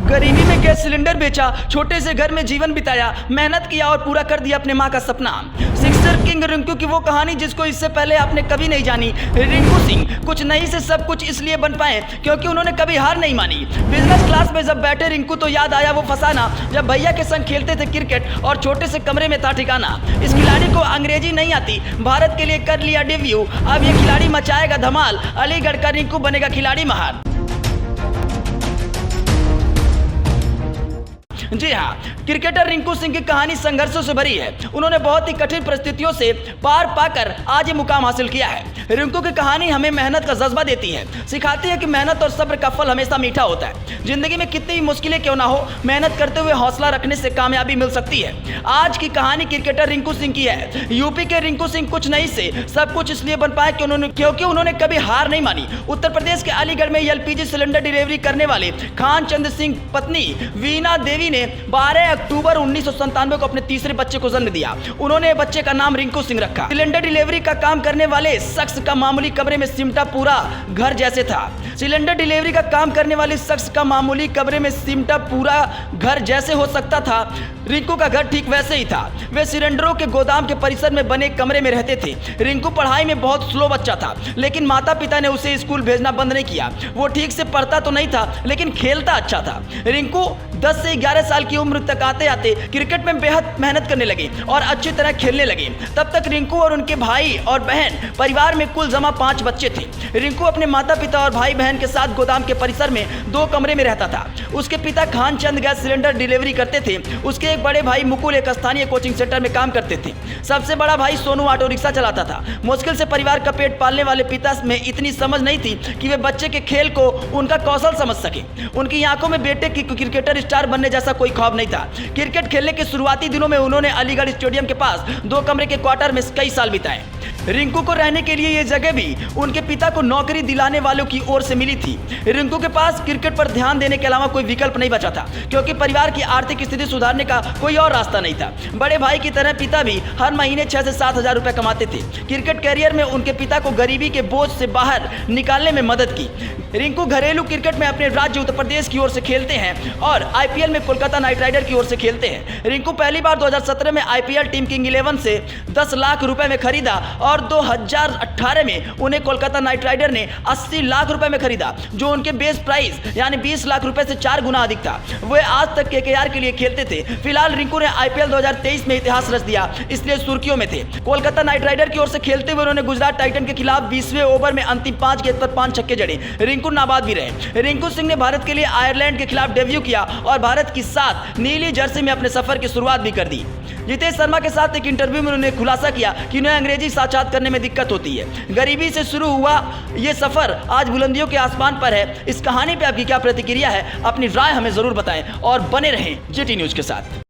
गरीबी में gas cylinder बेचा, छोटे से घर में जीवन बिताया, मेहनत किया और पूरा कर दिया अपने माँ का सपना। सिक्सर किंग रिंकू की वो कहानी जिसको इससे पहले आपने कभी नहीं जानी। रिंकू सिंह कुछ नहीं से सब कुछ इसलिए बन पाए क्योंकि उन्होंने कभी हार नहीं मानी। बिजनेस क्लास में जब बैठे रिंकू तो याद आया वो फसाना जब भैया के संग खेलते थे क्रिकेट और छोटे से कमरे में था ठिकाना। इस खिलाड़ी को अंग्रेजी नहीं आती, भारत के लिए कर लिया डेब्यू, अब ये खिलाड़ी मचाएगा धमाल, अलीगढ़ का रिंकू बनेगा खिलाड़ी महान। जी हाँ, क्रिकेटर रिंकू सिंह की कहानी संघर्षों से भरी है। उन्होंने बहुत ही कठिन परिस्थितियों से पार पाकर आज ये मुकाम हासिल किया है। रिंकू की कहानी हमें मेहनत का जज्बा देती है, सिखाती है कि मेहनत और सब्र का फल हमेशा मीठा होता है। जिंदगी में कितनी मुश्किलें क्यों ना हो, मेहनत करते हुए हौसला रखने से कामयाबी मिल सकती है। आज की कहानी क्रिकेटर रिंकू सिंह की है। यूपी के रिंकू सिंह कुछ नहीं से सब कुछ इसलिए बन पाए क्योंकि उन्होंने कभी हार नहीं मानी। उत्तर प्रदेश के अलीगढ़ में एलपीजी सिलेंडर डिलीवरी करने वाले खान चंद सिंह पत्नी वीना देवी ने 12 अक्टूबर 1997 को अपने तीसरे बच्चे को जन्म दिया। उन्होंने बच्चे का नाम रिंकू सिंह रखा। सिलेंडर डिलीवरी का काम करने वाले शख्स का मामूली कमरे में सिमटा पूरा घर जैसे था। सिलेंडर डिलीवरी का काम करने वाले शख्स का मामूली कमरे में सिमटा पूरा घर जैसे हो सकता था, रिंकू का घर ठीक वैसे ही था। वे सिलेंडरों के गोदाम के परिसर में बने कमरे में रहते थे। रिंकू पढ़ाई में बहुत स्लो बच्चा था, लेकिन माता पिता ने उसे स्कूल भेजना बंद नहीं किया। वो ठीक से पढ़ता तो नहीं था, लेकिन खेलता अच्छा था। रिंकू 10 से 11 साल की उम्र तक आते आते क्रिकेट में बेहद मेहनत करने लगे और अच्छी तरह खेलने लगे। तब तक रिंकू और उनके भाई और बहन, परिवार में कुल जमा 5 बच्चे थे। रिंकू अपने माता पिता और भाई बहन के साथ गोदाम के परिसर में 2 कमरे में रहता था। उसके पिता खान चंद गैस सिलेंडर डिलीवरी करते थे। उसके एक बड़े भाई मुकुल एक स्थानीय कोचिंग सेंटर में काम करते थे। सबसे बड़ा भाई सोनू ऑटो रिक्शा चलाता था। मुश्किल से परिवार का पेट पालने वाले पिता में इतनी समझ नहीं थी कि वे बच्चे के खेल को उनका कौशल समझ सके। उनकी आंखों में बेटे की क्रिकेटर स्टार बनने जैसा कोई ख्वाब नहीं था। क्रिकेट खेलने के शुरुआती दिनों में उन्होंने अलीगढ़ स्टेडियम के पास 2 कमरे के क्वार्टर में कई साल बिताए। रिंकू को रहने के लिए ये जगह भी उनके पिता को नौकरी दिलाने वालों की ओर से मिली थी। रिंकू के पास क्रिकेट पर ध्यान देने के अलावा कोई विकल्प नहीं बचा था, क्योंकि परिवार की आर्थिक स्थिति सुधारने का कोई और रास्ता नहीं था। बड़े भाई की तरह पिता भी हर महीने 6 से 7 हजार रुपए कमाते थे। क्रिकेट कैरियर में उनके पिता को गरीबी के बोझ से बाहर निकालने में मदद की। रिंकू घरेलू क्रिकेट में अपने राज्य उत्तर प्रदेश की ओर से खेलते हैं और आईपीएल में कोलकाता नाइट राइडर की ओर से खेलते हैं। रिंकू पहली बार 2017 में आईपीएल टीम किंग 11 से 10 लाख रुपए में खरीदा और 2018 में उन्हें कोलकाता नाइट राइडर ने 80 लाख रुपए में खरीदा, जो उनके बेस प्राइस यानी 20 लाख रुपए से 4 गुना अधिक था। वे आज तक केकेआर के लिए खेलते थे। फिलहाल रिंकू ने आईपीएल 2023 में इतिहास रच दिया, इसलिए सुर्खियों में थे। कोलकाता नाइट राइडर की ओर से खेलते हुए उन्होंने गुजरात टाइटन के खिलाफ 20वें ओवर में अंतिम 5 गेंद पर 5 छक्के जड़े। रिंकू नाबाद भी रहे। रिंकू सिंह ने भारत के लिए आयरलैंड के खिलाफ डेब्यू किया और भारत की साथ नीली जर्सी में अपने सफर की शुरुआत भी कर दी। जितेश शर्मा के साथ एक इंटरव्यू में उन्होंने खुलासा किया कि उन्हें अंग्रेजी साक्षात करने में दिक्कत होती है। गरीबी से शुरू हुआ ये सफर आज बुलंदियों के आसमान पर है। इस कहानी पे आपकी क्या प्रतिक्रिया है? अपनी राय हमें जरूर बताएं और बने रहें जीटी न्यूज के साथ।